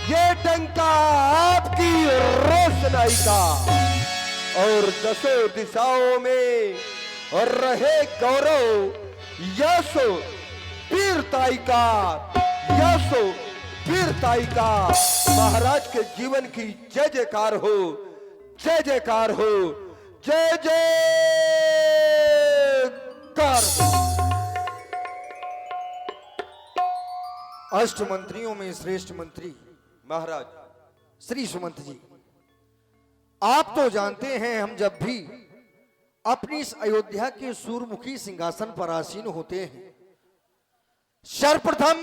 ये डंका आपकी रोशनाई का और दसों दिशाओं में और रहे गौरव यशो वीरताई का, यशो वीरताई का। महाराज के जीवन की जय जयकार हो, जय जयकार हो, जय जयकार। अष्ट मंत्रियों में श्रेष्ठ मंत्री महाराज श्री सुमंत जी, आप तो जानते हैं हम जब भी अपनी इस अयोध्या के सूरमुखी सिंहासन पर आसीन होते हैं, सर्वप्रथम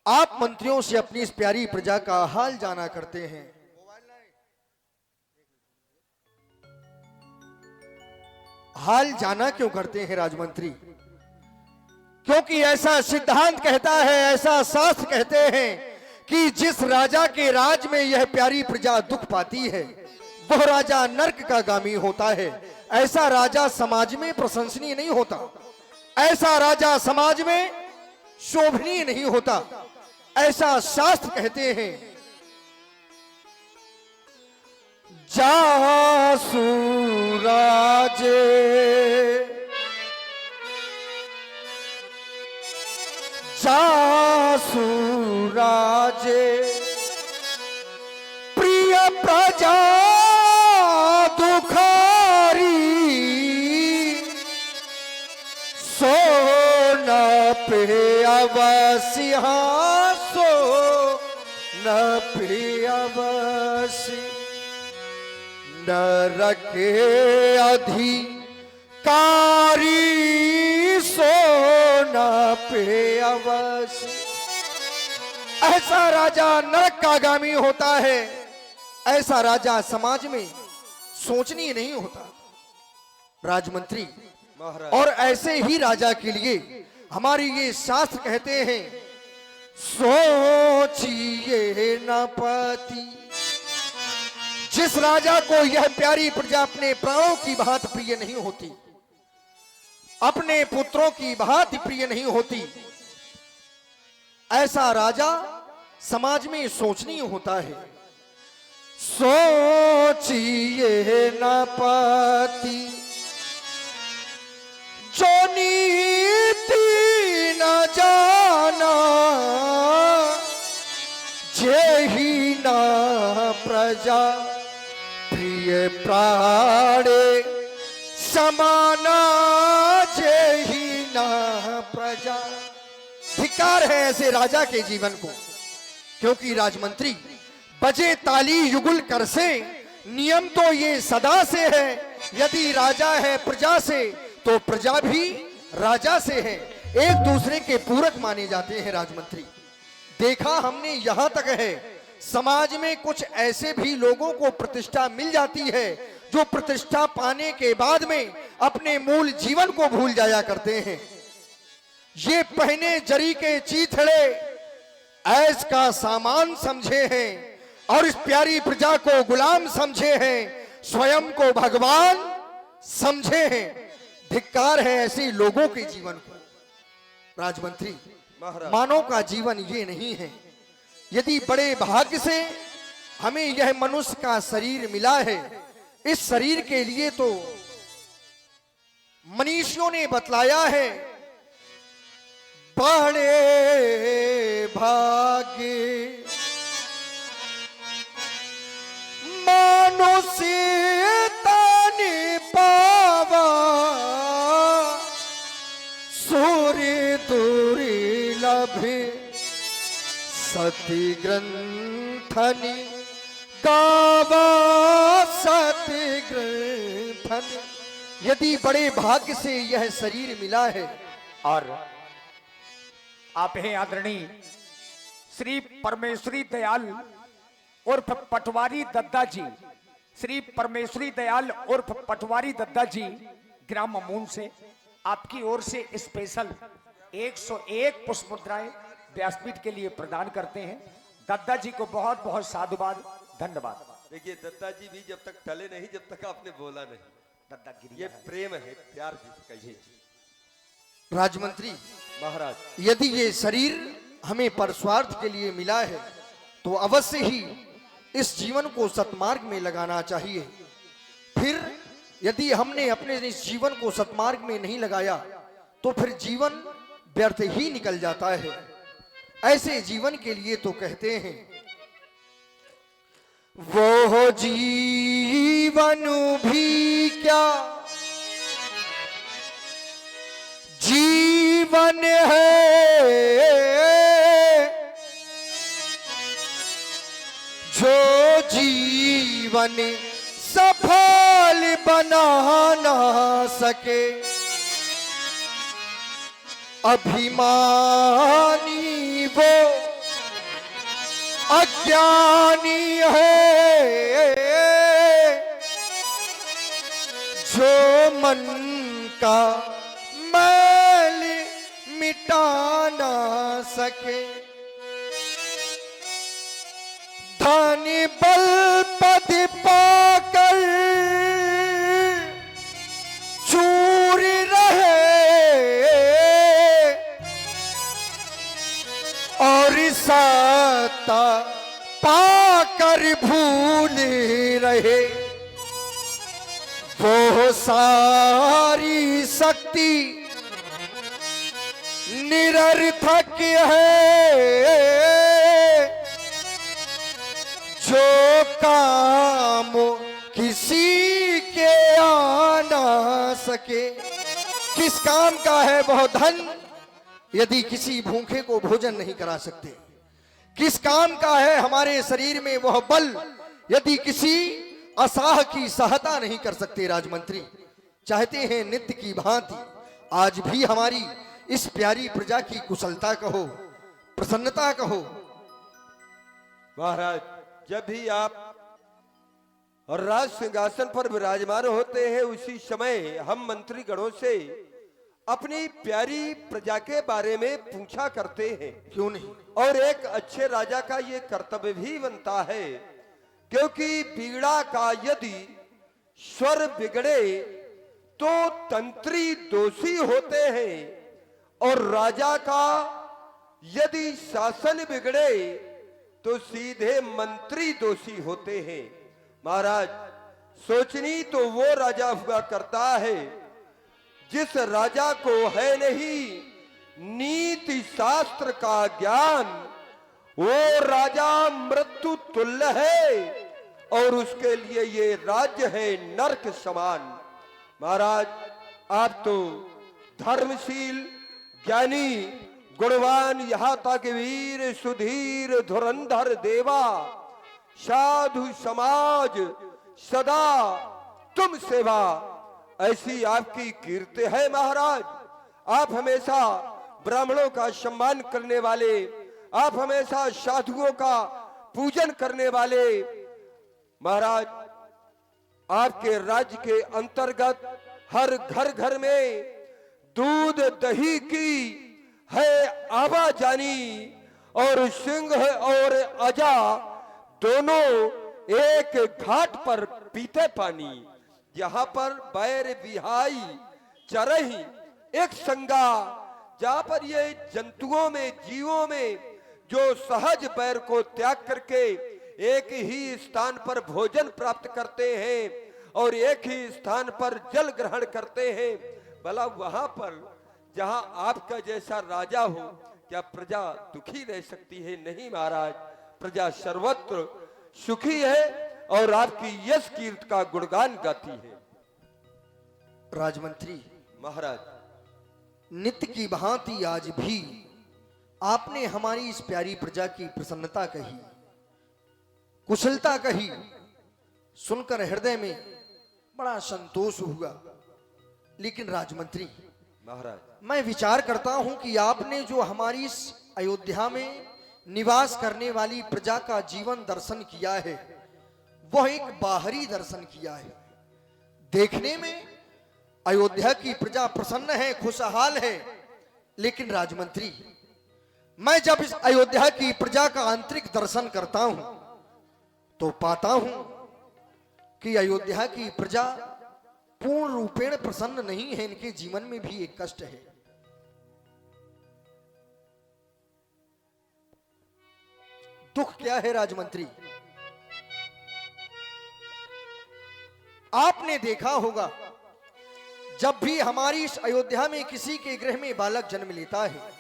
आप मंत्रियों से अपनी इस प्यारी प्रजा का हाल जाना करते हैं। हाल जाना क्यों करते हैं राजमंत्री? क्योंकि ऐसा सिद्धांत कहता है, ऐसा शास्त्र कहते हैं कि जिस राजा के राज में यह प्यारी प्रजा दुख पाती है वह राजा नरक का गामी होता है। ऐसा राजा समाज में प्रशंसनीय नहीं होता, ऐसा राजा समाज में शोभनीय नहीं होता, ऐसा शास्त्र कहते हैं। जासु राजे जासु राजे प्रिय प्रजा दुखारी सो न पे अवश्य, सो न पे अवश्य नरक अधिकारी सोना पे अवश्य। ऐसा राजा नरक का गामी होता है, ऐसा राजा समाज में सोचनीय नहीं होता राजमंत्री। और ऐसे ही राजा के लिए हमारी ये शास्त्र कहते हैं, सोचिए न पति। जिस राजा को यह प्यारी प्रजा अपने प्राणों की भांति प्रिय नहीं होती, अपने पुत्रों की भांति प्रिय नहीं होती, ऐसा राजा समाज में सोचनीय होता है। सोचिए न पति जो नीति न जाना, जेहि न प्रजा प्रिय प्राणे समाना, जेहि न प्रजा। धिक्कार है ऐसे राजा के जीवन को, क्योंकि राजमंत्री बजे ताली युगुल कर से, नियम तो ये सदा से है। यदि राजा है प्रजा से तो प्रजा भी राजा से है, एक दूसरे के पूरक माने जाते हैं राजमंत्री। देखा हमने यहां तक है, समाज में कुछ ऐसे भी लोगों को प्रतिष्ठा मिल जाती है जो प्रतिष्ठा पाने के बाद में अपने मूल जीवन को भूल जाया करते हैं। ये पहने जरी के चीथड़े ऐस का सामान समझे हैं और इस प्यारी प्रजा को गुलाम समझे हैं, स्वयं को भगवान समझे हैं। धिक्कार है ऐसे लोगों के जीवन को राजमंत्री। मानव का जीवन ये नहीं है। यदि बड़े भाग्य से हमें यह मनुष्य का शरीर मिला है, इस शरीर के लिए तो मनीषियों ने बतलाया है, बड़े भाग्य मनुष्य तनि पावा, सूर्य दुर्लभ सती ग्रंथनि गावा, सती ग्रंथनि। यदि बड़े भाग्य से यह शरीर मिला है, और आप हैं आदरणीय श्री परमेश्वरी दयाल उर्फ पटवारी दद्दा जी, श्री परमेश्वरी दयाल उर्फ पटवारी दद्दा जी ग्राम अमून से आपकी ओर से स्पेशल 101 पुष्प मुद्राएं व्यासपीठ के लिए प्रदान करते हैं। दद्दा जी को बहुत बहुत साधुवाद, धन्यवाद। देखिए दत्ता जी भी जब तक टले नहीं, जब तक आपने बोला नहीं। दद्दागिरी ये प्रेम है, प्यार जिसे कहिए। राजमंत्री महाराज यदि ये शरीर हमें परस्वार्थ के लिए मिला है तो अवश्य ही इस जीवन को सत्मार्ग में लगाना चाहिए। फिर यदि हमने अपने इस जीवन को सत्मार्ग में नहीं लगाया तो फिर जीवन व्यर्थ ही निकल जाता है। ऐसे जीवन के लिए तो कहते हैं, वो जीवन भी क्या जीवन है, जो जीवन सफल बना ना सके। अभिमानी वो अज्ञानी है, जो मन का मैल मिटा ना सके। धन बल पद पाकर चूर रहे और सत्ता पाकर भूल रहे। वो सारी शक्ति निरर्थक है, जो काम किसी के आ ना सके। किस काम का है वह धन यदि किसी भूखे को भोजन नहीं करा सकते? किस काम का है हमारे शरीर में वह बल यदि किसी असाह की सहायता नहीं कर सकते? राजमंत्री चाहते हैं नित्य की भांति आज भी हमारी इस प्यारी प्रजा की कुशलता कहो, प्रसन्नता कहो। महाराज, जब भी आप और राज सिंहासन पर विराजमान होते हैं उसी समय हम मंत्री गणों से अपनी प्यारी प्रजा के बारे में पूछा करते हैं। क्यों नहीं? और एक अच्छे राजा का ये कर्तव्य भी बनता है, क्योंकि बीड़ा का यदि स्वर बिगड़े तो तंत्री दोषी होते हैं और राजा का यदि शासन बिगड़े तो सीधे मंत्री दोषी होते हैं। महाराज, सोचनी तो वो राजा हुआ करता है जिस राजा को है नहीं नीति शास्त्र का ज्ञान, वो राजा मृत्यु तुल्य है और उसके लिए ये राज्य है नरक समान। महाराज, आप तो धर्मशील, ज्ञानी, गुणवान, यहाँ तक वीर सुधीर धुरंधर देवा, साधु समाज सदा तुम सेवा, ऐसी आपकी कीर्ति है। महाराज, आप हमेशा ब्राह्मणों का सम्मान करने वाले, आप हमेशा साधुओं का पूजन करने वाले। महाराज, आपके राज्य के अंतर्गत हर घर घर में दूध दही की है आवाजानी और सिंह और अजा दोनों एक घाट पर पीते पानी। यहाँ पर बैर बिहाई चरही एक संगा, जहाँ पर ये जंतुओं में जीवों में जो सहज बैर को त्याग करके एक ही स्थान पर भोजन प्राप्त करते हैं और एक ही स्थान पर जल ग्रहण करते हैं, भला वहां पर जहां आपका जैसा राजा हो क्या प्रजा दुखी रह सकती है? नहीं महाराज, प्रजा सर्वत्र सुखी है और आपकी यश कीर्ति का गुणगान गाती है। राजमंत्री महाराज, नित्य की भांति आज भी आपने हमारी इस प्यारी प्रजा की प्रसन्नता कही, कुशलता कही, सुनकर हृदय में बड़ा संतोष हुआ। लेकिन राजमंत्री महाराज, मैं विचार करता हूं कि आपने जो हमारी इस अयोध्या में निवास करने वाली प्रजा का जीवन दर्शन किया है वह एक बाहरी दर्शन किया है। देखने में अयोध्या की प्रजा प्रसन्न है, खुशहाल है, लेकिन राजमंत्री मैं जब इस अयोध्या की प्रजा का आंतरिक दर्शन करता हूं तो पाता हूं कि अयोध्या की प्रजा पूर्ण रूपेण प्रसन्न नहीं है, इनके जीवन में भी एक कष्ट है। दुख क्या है राजमंत्री? आपने देखा होगा जब भी हमारी इस अयोध्या में किसी के गृह में बालक जन्म लेता है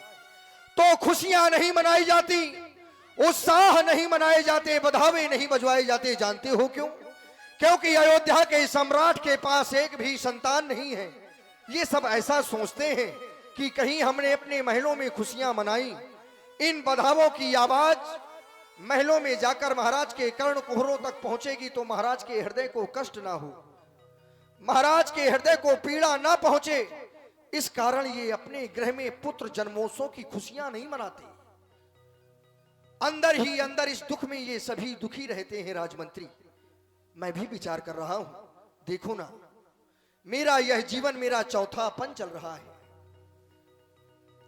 तो खुशियां नहीं मनाई जाती, उत्साह नहीं मनाए जाते, बधावे नहीं बजवाए जाते। जानते हो क्यों? क्योंकि अयोध्या के सम्राट के पास एक भी संतान नहीं है। ये सब ऐसा सोचते हैं कि कहीं हमने अपने महलों में खुशियां मनाई, इन बधावों की आवाज महलों में जाकर महाराज के कर्ण कुहरों तक पहुंचेगी तो महाराज के हृदय को कष्ट ना हो, महाराज के हृदय को पीड़ा ना पहुंचे। इस कारण ये अपने गृह में पुत्र जन्मोत्सव की खुशियां नहीं मनाते। अंदर ही अंदर इस दुख में ये सभी दुखी रहते हैं राजमंत्री। मैं भी विचार कर रहा हूं, देखो ना, मेरा यह जीवन मेरा चौथापन चल रहा है,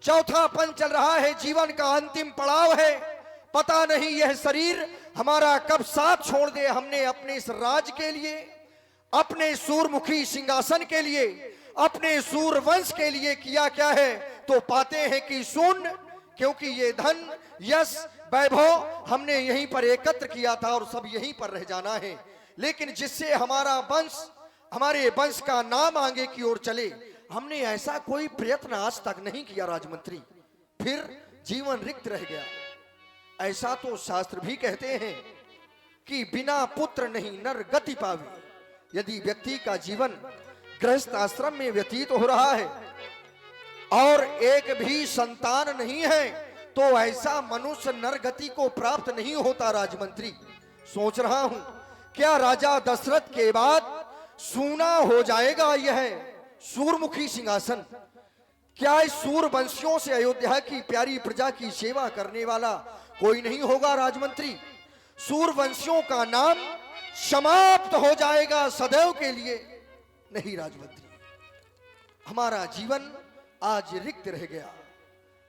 चौथापन चल रहा है, जीवन का अंतिम पड़ाव है। पता नहीं यह शरीर हमारा कब साथ छोड़ दे। हमने अपने इस राज के लिए, अपने सूरमुखी सिंहासन के लिए, अपने सूरवंश के लिए किया क्या है तो पाते हैं कि शून्य। क्योंकि ये धन, यश, वैभव हमने यहीं पर एकत्र किया था और सब यहीं पर रह जाना है। लेकिन जिससे हमारा वंश, हमारे वंश का नाम आगे की ओर चले, हमने ऐसा कोई प्रयत्न आज तक नहीं किया राजमंत्री। फिर जीवन रिक्त रह गया। ऐसा तो शास्त्र भी कहते हैं कि बिना पुत्र नहीं नर गति पावे। यदि व्यक्ति का जीवन गृहस्थ आश्रम में व्यतीत हो रहा है और एक भी संतान नहीं है तो ऐसा मनुष्य नर गति को प्राप्त नहीं होता राजमंत्री। सोच रहा हूं क्या राजा दशरथ के बाद सूना हो जाएगा यह सूरमुखी सिंहासन? क्या इस सूरवंशियों से अयोध्या की प्यारी प्रजा की सेवा करने वाला कोई नहीं होगा राजमंत्री? सूरवंशियों का नाम समाप्त हो जाएगा सदैव के लिए। नहीं राजमंत्री, हमारा जीवन आज रिक्त रह गया।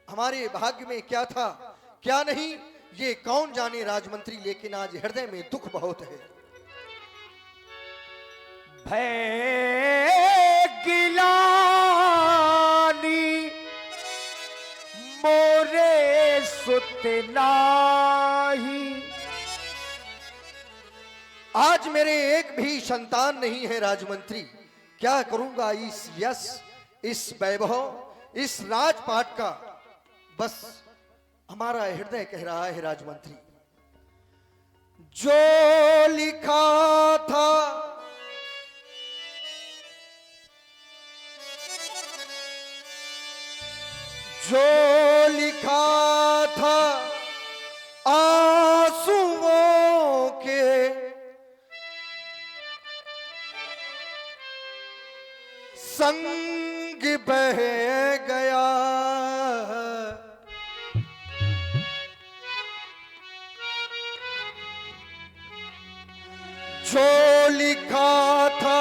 हमारे भाग्य में क्या था क्या नहीं ये कौन जाने राजमंत्री, लेकिन आज हृदय में दुख बहुत है। भय गिलानी मोरे सुत नाही। आज मेरे एक भी संतान नहीं है राजमंत्री। क्या करूंगा इस यश, इस वैभव, इस राजपाट का? बस हमारा हृदय कह रहा है राजमंत्री, जो लिखा था जो लिखा था आंसुओं के संग बह गया। जो लिखा था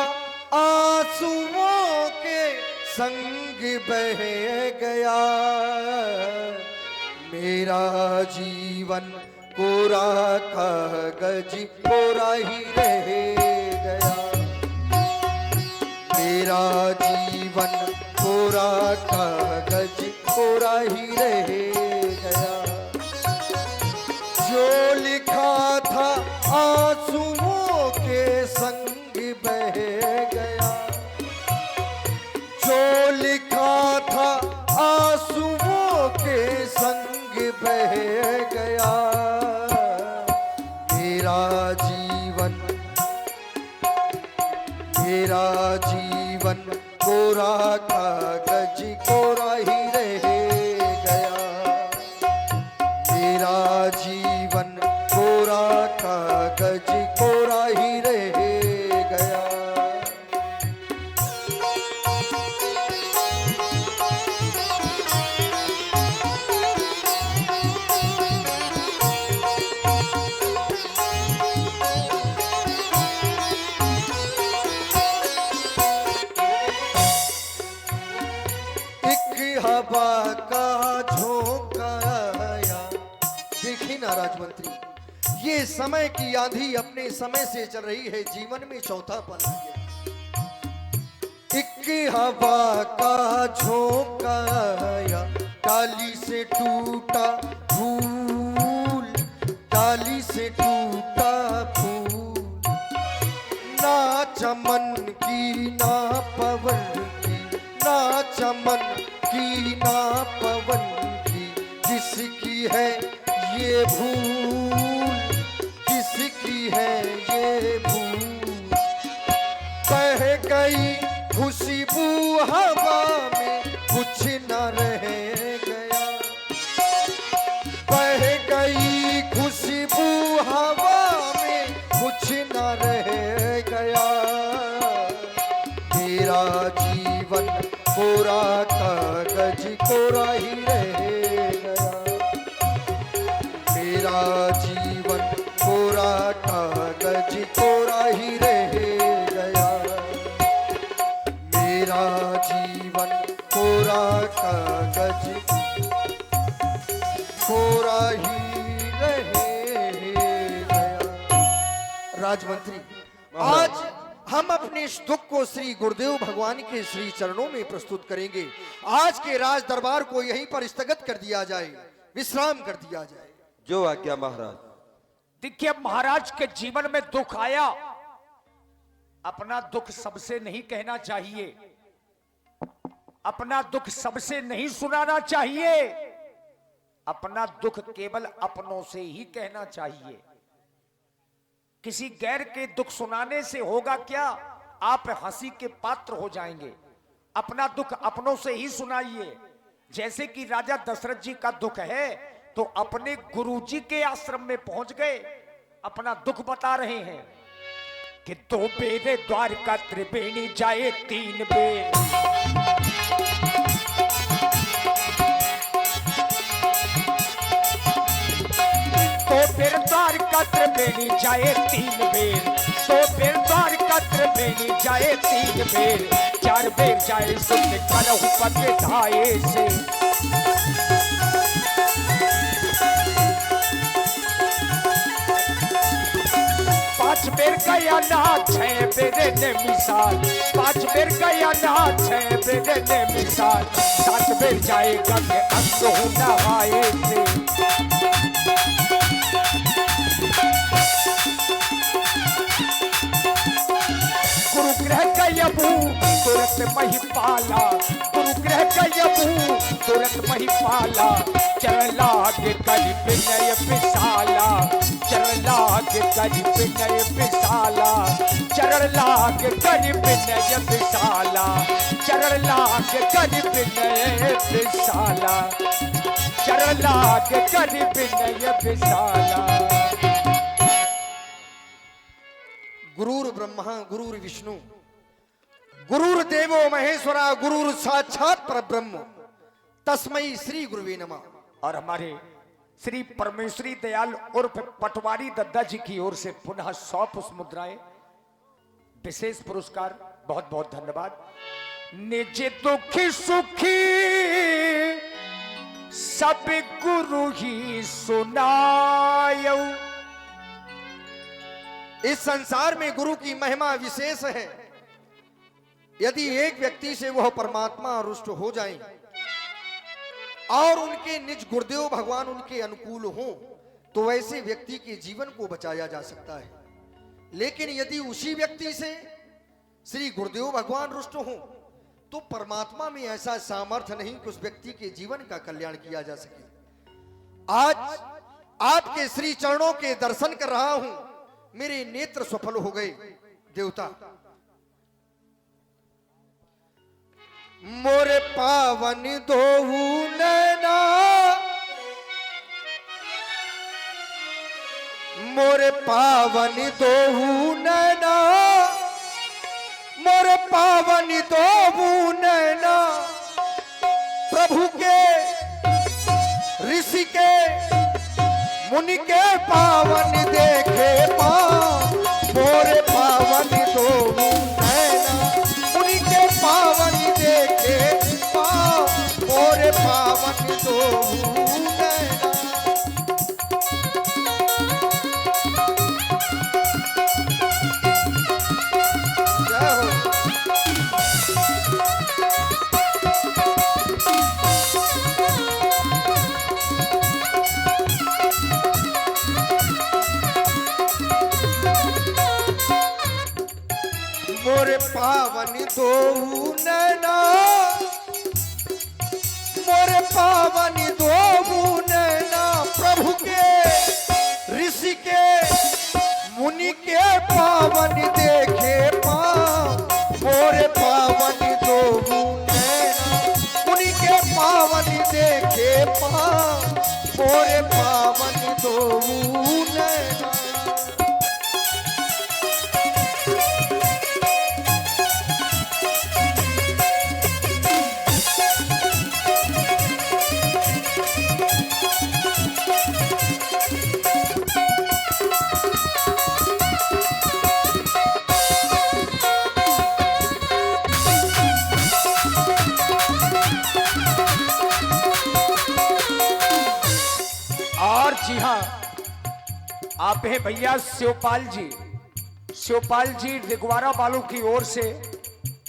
आंसुओं के संग बह गया। मेरा जीवन कोरा कागज कोरा ही रह गया। मेरा जीवन कोरा कागज कोरा ही रह गया। जो लिखा था आंसुओं के संग बह गया। जो लिखा था आंसुओं के संग बह गया। मेरा जीवन कोरा कागज कोरा ही रह गया। मेरा जीवन कोरा कागज कोरा ही रह गया। हवा का झोंका आया। देखिए ना राजमंत्री, ये समय की आंधी अपने समय से चल रही है। जीवन में चौथापन है। एक हवा का झोंका आया, डाली से टूटा फूल, डाली जैसे टूटा फूल, ना चमन की ना पवन की, ना चमन की ना पवन की, किसकी है ये भूल, किसकी है ये भूल। बह गई खुशबू हवा में, कुछ न रह गया। बह गई खुशबू हवा में, कुछ न रह गया। मेरा जीवन कोरा कागज कोरा ही रह गया। मेरा जीवन कोरा कागज कोरा ही रह गया। मेरा जीवन कोरा कागज कोरा ही रह गया। राजमंत्री, आज हम अपने इस दुख को श्री गुरुदेव भगवान के श्री चरणों में प्रस्तुत करेंगे। आज के राज दरबार को यहीं पर स्थगित कर दिया जाए, विश्राम कर दिया जाए। जो आज्ञा महाराज। देखिए, महाराज के जीवन में दुख आया, अपना दुख सबसे नहीं कहना चाहिए, अपना दुख सबसे नहीं सुनाना चाहिए, अपना दुख केवल अपनों से ही कहना चाहिए। किसी गैर के दुख सुनाने से होगा क्या? आप हंसी के पात्र हो जाएंगे। अपना दुख अपनों से ही सुनाइए। जैसे कि राजा दशरथ जी का दुख है, तो अपने गुरुजी के आश्रम में पहुंच गए, अपना दुख बता रहे हैं कि 2 बेर द्वारका त्रिवेणी जाए 3 बेर। तो फिर द्वारका त्रिवेणी जाए 3 बेर, तो फिर द्वारका त्रिवेणी जाए 3 बेर। 4 बेर जाए सुन करहु पग धाये से। 5 बेर गया ना 6 बेर ने मिसाल, 5 बेर गया ना 6 बेर ने मिसाल। 7 बेर जाएगा के अंग हो नहाए से। गुरुग्रह गयबू तुरंत महिपाला, गुरुग्रह गयबू तुरंत महिपाला। चरण लाग करि विनय विशाला, चरण लाग करि विनय विशाला। चरण लाग करि विनय विशाला, चरण लाग करि विनय विशाला। चरण लाग करि विनय विशाला। गुरुर ब्रह्मा गुरुर विष्णु गुरुर देवो महेश्वरा गुरुर साक्षात परब्रह्म तस्मै श्री गुरुवे नमः। और हमारे श्री परमेश्वरी दयाल उर्फ पटवारी दद्दा जी की ओर से पुनः 100 पुष्प मुद्राएं, विशेष पुरस्कार। बहुत बहुत धन्यवाद। निज दुखी सुखी सब गुरु ही सुनायो। इस संसार में गुरु की महिमा विशेष है। यदि एक व्यक्ति से वह परमात्मा रुष्ट हो जाए और उनके निज गुरुदेव भगवान उनके अनुकूल हो, तो वैसे व्यक्ति के जीवन को बचाया जा सकता है। लेकिन यदि उसी व्यक्ति से श्री गुरुदेव भगवान रुष्ट हो, तो परमात्मा में ऐसा सामर्थ्य नहीं कि उस व्यक्ति के जीवन का कल्याण किया जा सके। आज आपके श्री चरणों के दर्शन कर रहा हूं, मेरे नेत्र सफल हो गए देवता। मोरे पावन दोहू नैना, मोरे पावन दोहू नैना, मोरे पावन दोहू नैना। प्रभु के ऋषि के मुनि के पावन देखे पाँव, मोरे पावन दोहू नैना। मुनि के पावन देखे पाँव, मोरे पावन दोहू नैना। जय हो। पावन दो नैना, मोरे पावन दो नैना, प्रभु के ऋषि के मुनि के पावन देखे पाँव, मोरे पावन दो नैना, मुनि के पावन देखे पाँव, मोरे पावन दो नैना। और जी हाँ, आप हैं भैया शिवपाल जी। शिवपाल जी रिगवारा वालों की ओर से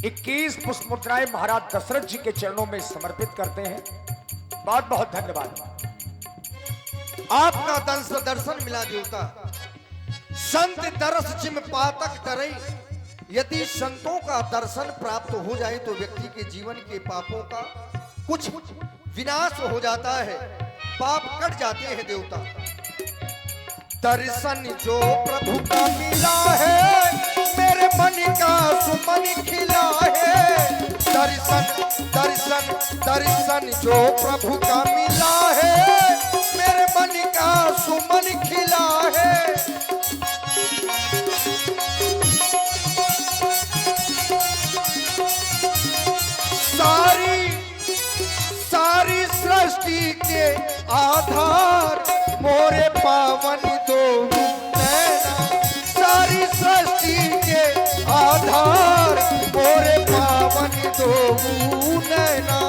21 पुष्प मुद्राएं महाराज दशरथ जी के चरणों में समर्पित करते हैं। बहुत बहुत धन्यवाद। आपका दर्शन मिला देवता, संत दरस जिम पातक डरई। यदि संतों का दर्शन प्राप्त हो जाए तो व्यक्ति के जीवन के पापों का कुछ विनाश हो जाता है, पाप कट जाते हैं देवता। दर्शन जो प्रभु का मिला है, मेरे मन का सुमन खिला है। दर्शन दर्शन दर्शन जो प्रभु का मिला है, मेरे मन का सुमन खिला है। सारी सृष्टि के आधार मोरे पावन दो नैना, सारी सृष्टि के आधार मोरे पावन दो नैना।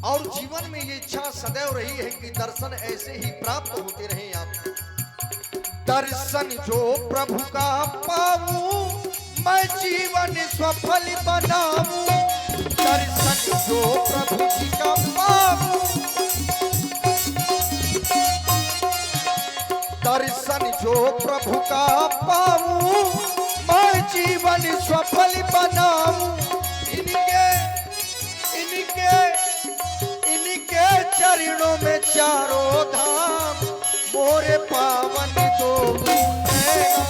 और जीवन में ये इच्छा सदैव रही है कि दर्शन ऐसे ही प्राप्त होते रहे आपको। दर्शन जो प्रभु का पाऊं, मैं जीवन सफल बनाऊं। दर्शन जो प्रभु जी का पाऊं, दर्शन जो प्रभु का पाऊं, मैं जीवन सफल बनाऊं। इनके चरणों में चारों धाम मोरे पावन दो नैना।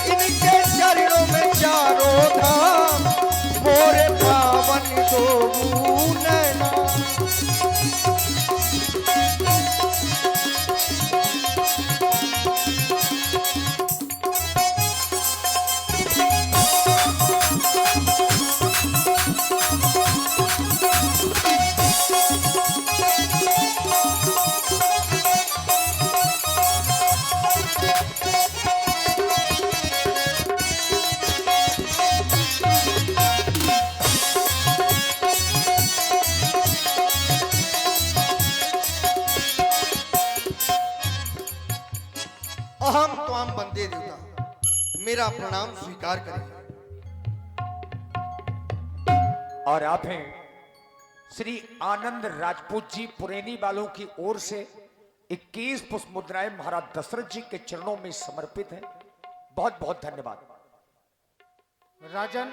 इनके चरणों में चारों धाम मोरे पावन दो नैना। अहम त्वाम बंदे देवता, मेरा प्रणाम स्वीकार करें। और आप हैं श्री आनंद राजपूत जी पुरैनी वालों की ओर से 21 पुष्प मुद्राएं महाराज दशरथ जी के चरणों में समर्पित हैं। बहुत बहुत धन्यवाद। राजन,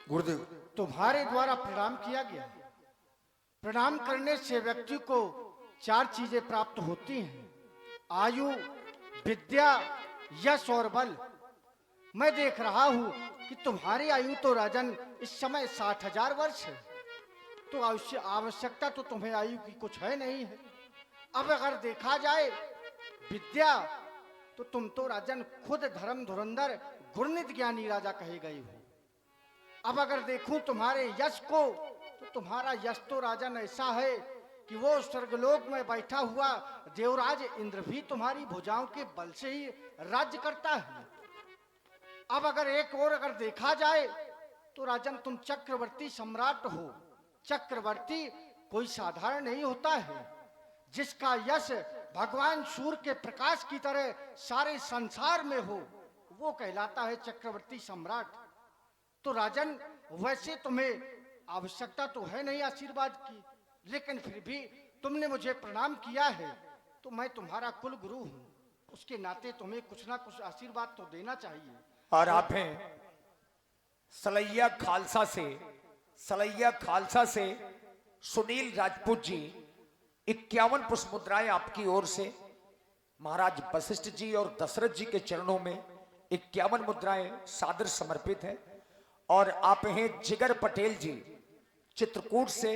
गुरुदेव, तुम्हारे द्वारा प्रणाम किया गया। प्रणाम करने से व्यक्ति को 4 चीजें प्राप्त होती हैं: आयु, विद्या, यश और बल। मैं देख रहा हूं कि तुम्हारी आयु तो राजन इस समय 60,000 वर्ष है, तो आवश्यकता तो तुम्हें आयु की कुछ है नहीं है। अब अगर देखा जाए विद्या, तो तुम तो राजन खुद धर्म धुरंधर गुरनित ज्ञानी राजा कहे गए हो। अब अगर देखूं तुम्हारे यश को, तो तुम्हारा यश तो राजन ऐसा है कि वो स्वर्गलोक में बैठा हुआ देवराज इंद्र भी तुम्हारी भुजाओं के बल से ही राज्य करता है। अब अगर एक और अगर देखा जाए तो राजन तुम चक्रवर्ती सम्राट हो। चक्रवर्ती कोई साधारण नहीं होता है। जिसका यश भगवान सूर्य के प्रकाश की तरह सारे संसार में हो, वो कहलाता है चक्रवर्ती सम्राट। तो राजन वैसे तुम्हें आवश्यकता तो है नहीं आशीर्वाद की, लेकिन फिर भी तुमने मुझे प्रणाम किया है तो मैं तुम्हारा कुल गुरु हूँ, उसके नाते तुम्हें कुछ ना कुछ आशीर्वाद तो देना चाहिए। और आप हैं सलैया खालसा से सुनील राजपूत जी, 51 पुष्प मुद्राएं आपकी ओर से महाराज वशिष्ठ जी और दशरथ जी के चरणों में 51 मुद्राएं सादर समर्पित है। और आप हैं जिगर पटेल जी चित्रकूट से,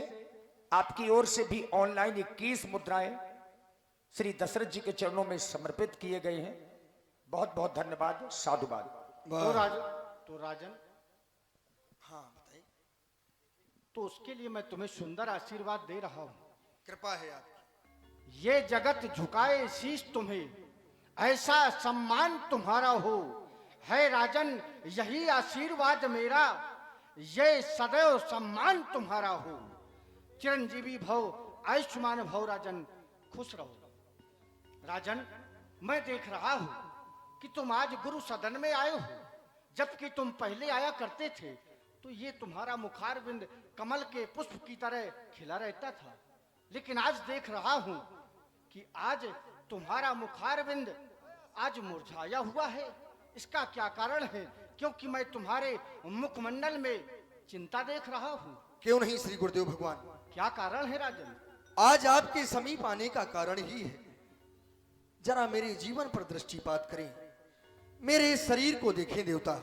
आपकी ओर से भी ऑनलाइन 21 मुद्राएं श्री दशरथ जी के चरणों में समर्पित किए गए हैं। बहुत बहुत धन्यवाद, साधुवाद। तो राजन हाँ बताइए। तो उसके लिए मैं तुम्हें सुंदर आशीर्वाद दे रहा हूँ। कृपा है आपकी। ये जगत झुकाए शीश तुम्हें, ऐसा सम्मान तुम्हारा हो। है राजन यही आशीर्वाद मेरा, ये सदैव सम्मान तुम्हारा हो। चिरंजीवी भव, आयुष्मान भव राजन, खुश रहो। राजन मैं देख रहा हूं कि तुम आज गुरु सदन में आए हो, जबकि तुम पहले आया करते थे तो ये तुम्हारा मुखारविंद कमल के पुष्प की तरह खिला रहता था। लेकिन आज देख रहा हूं कि आज तुम्हारा मुखारविंद आज मुरझाया हुआ है। इसका क्या कारण है? क्योंकि मैं तुम्हारे मुखमंडल में चिंता देख रहा हूं। क्यों नहीं श्री गुरुदेव भगवान, क्या कारण है राजन? आज आपके समीप आने का कारण ही है, जरा मेरे जीवन पर दृष्टिपात करें, मेरे शरीर को देखें देवता।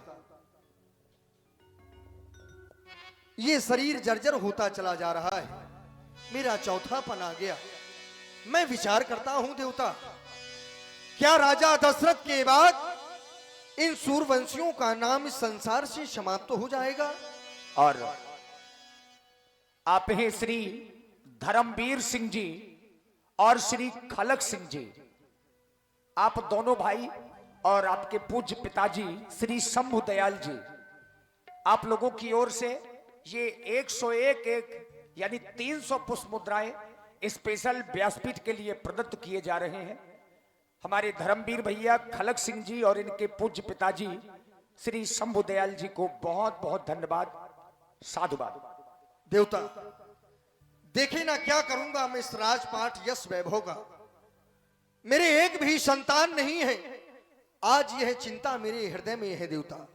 ये शरीर जर्जर होता चला जा रहा है, मेरा चौथापन आ गया। मैं विचार करता हूं देवता, क्या राजा दशरथ के बाद इन सूरवंशियों का नाम इस संसार से समाप्त हो जाएगा? और आप हैं श्री धर्मवीर सिंह जी और श्री खलक सिंह जी, आप दोनों भाई और आपके पूज्य पिताजी श्री शंभु दयाल जी, आप लोगों की ओर से ये 101 यानी 300 पुष्प मुद्राएं स्पेशल व्यासपीठ के लिए प्रदत्त किए जा रहे हैं। हमारे धर्मवीर भैया खलक सिंह जी और इनके पूज्य पिताजी श्री शंभु दयाल जी को बहुत बहुत धन्यवाद, साधुवाद। देवता देखे ना क्या करूंगा मैं इस राजपाट यश वैभव का। मेरे एक भी संतान नहीं है, आज यह चिंता मेरे हृदय में है देवता।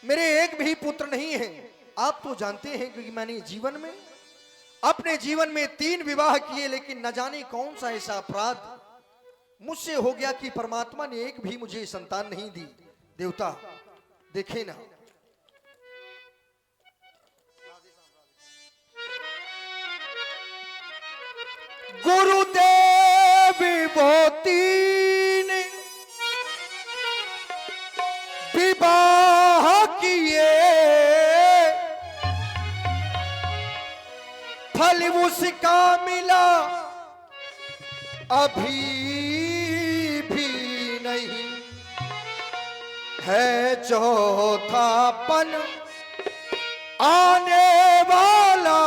मेरे एक भी पुत्र नहीं है। आप तो जानते हैं कि मैंने अपने जीवन में 3 विवाह किए, लेकिन न जाने कौन सा ऐसा अपराध मुझसे हो गया कि परमात्मा ने एक भी मुझे संतान नहीं दी। देवता देखे ना, गुरुदेव वो 3 विवाह किए, फल उसका मिला अभी भी नहीं है। चौथापन आने वाला,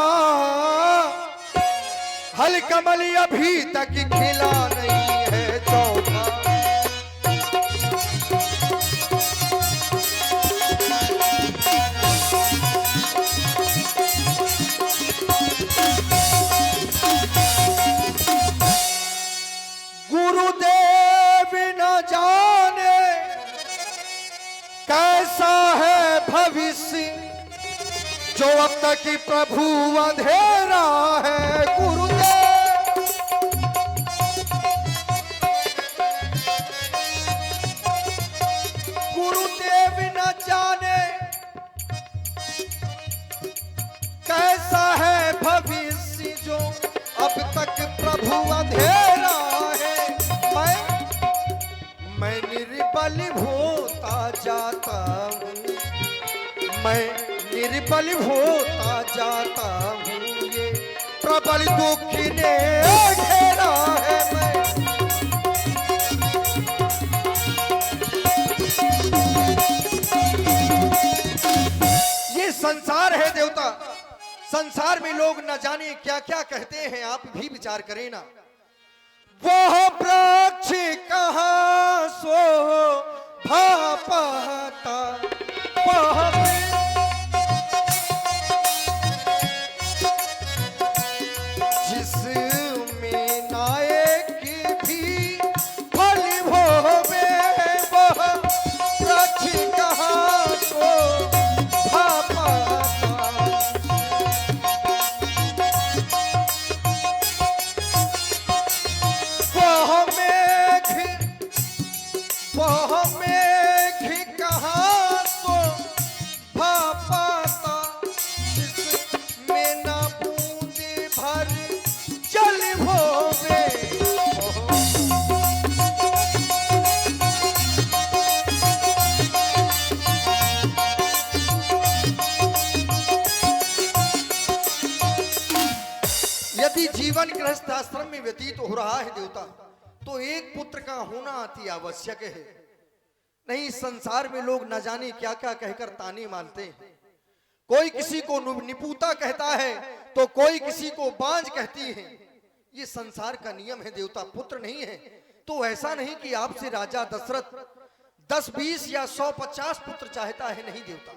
हल कमल अभी तक खिला नहीं है। चौथा गुरुदेव न जाने कैसा है भविष्य, जो अब तक प्रभु अंधेरा है। गुरुदेव न जाने कैसा है भविष्य, जो अब तक प्रभु अंधेरा है। मैं निर्बल होता जाता हूँ, मैं निर्बल होता जाता हूँ। ये प्रबल दुख ने घेरा है। मैं संसार है देवता, संसार में लोग न जाने क्या क्या कहते हैं, आप भी विचार करें ना। वह वृक्ष कहाँ शोभा पाता, वह जिसमें नायक भी फल भोगे, वह वृक्ष कहाँ शोभा पाता। वह मेघ कहाँ शोभा पाता, जिसमें न बूंदे भर जल भोगे। यदि जीवन गृहस्थ आश्रम में व्यतीत हो रहा है देवता, तो एक पुत्र का होना अति आवश्यक है। नहीं, संसार में लोग न जाने क्या क्या कहकर ताने मारते हैं। कोई किसी को निपुता कहता है तो कोई किसी को बांझ कहती है। ये संसार का नियम है देवता, पुत्र नहीं है तो ऐसा नहीं कि आपसे राजा दशरथ 10, 20 या 100, 50 पुत्र चाहता है, नहीं देवता।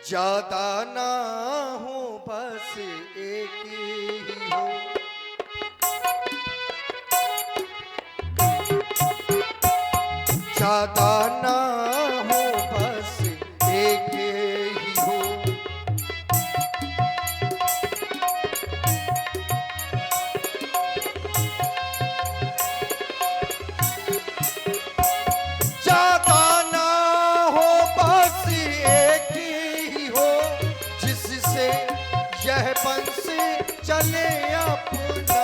ज्यादा ना हो, बस एक ही हो। ज्यादा ना हो, बस एक ही हो। ज्यादा ना हो, बस एक ही हो, जिससे यह वंश चले अपना।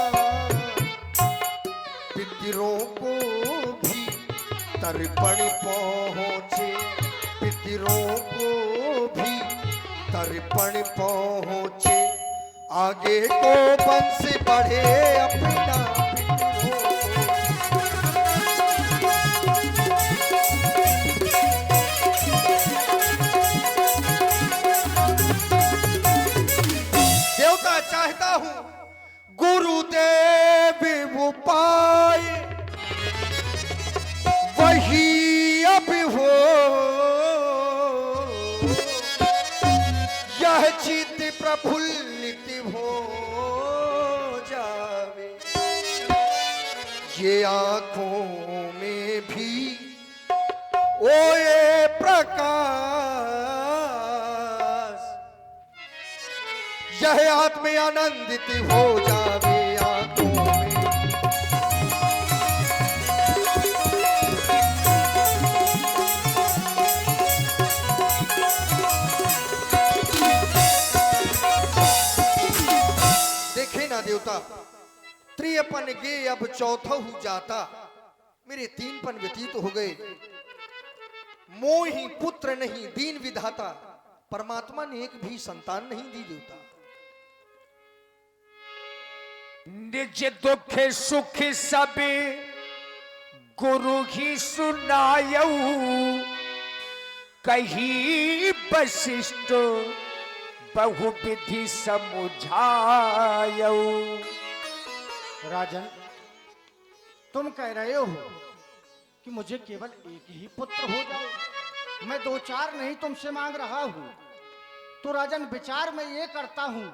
पितरों को भी तर्पण पहुँचे, पितरों को भी तर्पण पहुँचे। आगे को वंश बढ़े अपना पितरों देवता चाहता हूँ गुरुदेव उपाय वही अब हो। यह चित्त प्रफुल्लित हो जावे, ये आंखों में भी ओए प्रकाश, यह आत्म आनंदित हो जावे आंखों में। देखे ना देवता, त्रियपन गे अब चौथहु जाता, मेरे 3 पन व्यतीत हो गए। मोही पुत्र नहीं दीन विधाता, परमात्मा ने एक भी संतान नहीं दी देवता। निज दुख सुख सब गुरु ही सुनायऊ, कही वशिष्ठ बहुविधि समुझायऊ। राजन, तुम कह रहे हो कि मुझे केवल एक ही पुत्र हो जाए, मैं 2-4 नहीं तुमसे मांग रहा हूं। तो राजन, विचार मैं ये करता हूं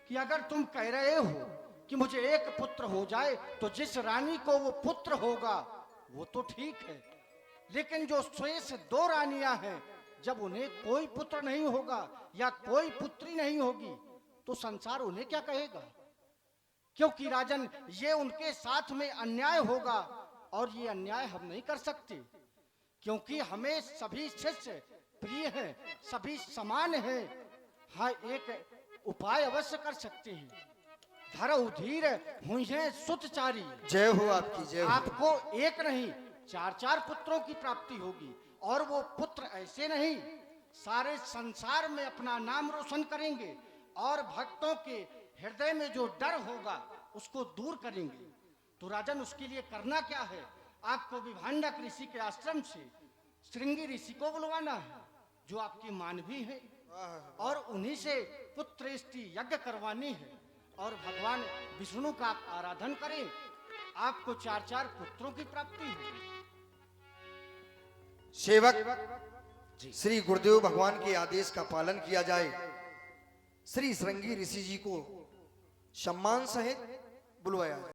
कि अगर तुम कह रहे हो कि मुझे एक पुत्र हो जाए, तो जिस रानी को वो पुत्र होगा वो तो ठीक है, लेकिन जो शेष 2 रानियां हैं, जब उन्हें कोई पुत्र नहीं होगा या कोई पुत्री नहीं होगी, तो संसार उन्हें क्या कहेगा? क्योंकि राजन, ये उनके साथ में अन्याय होगा और ये अन्याय हम नहीं कर सकते, क्योंकि हमें सभी शिष्य प्रिय हैं, सभी समान हैं। हाँ, एक उपाय अवश्य कर सकते हैं। धरऊ धीर हुई है सुतचारी। जय हो आपकी, जय हो। आपको एक नहीं 4-4 पुत्रों की प्राप्ति होगी, और वो पुत्र ऐसे नहीं, सारे संसार में अपना नाम रोशन करेंगे और भक्तों के हृदय में जो डर होगा उसको दूर करेंगे। तो राजन, उसके लिए करना क्या है? आपको विभांडक ऋषि के आश्रम से श्रृंगी ऋषि को बुलवाना है, जो आपकी मानवी है, और उन्हीं से पुत्र स्त्री यज्ञ करवानी है, और भगवान विष्णु का आप आराधन करें, आपको 4-4 पुत्रों की प्राप्ति होगी। सेवक श्री गुरुदेव भगवान के आदेश का पालन किया जाए। श्री श्रृंगी ऋषि जी को सम्मान सहित बुलवाया जाए।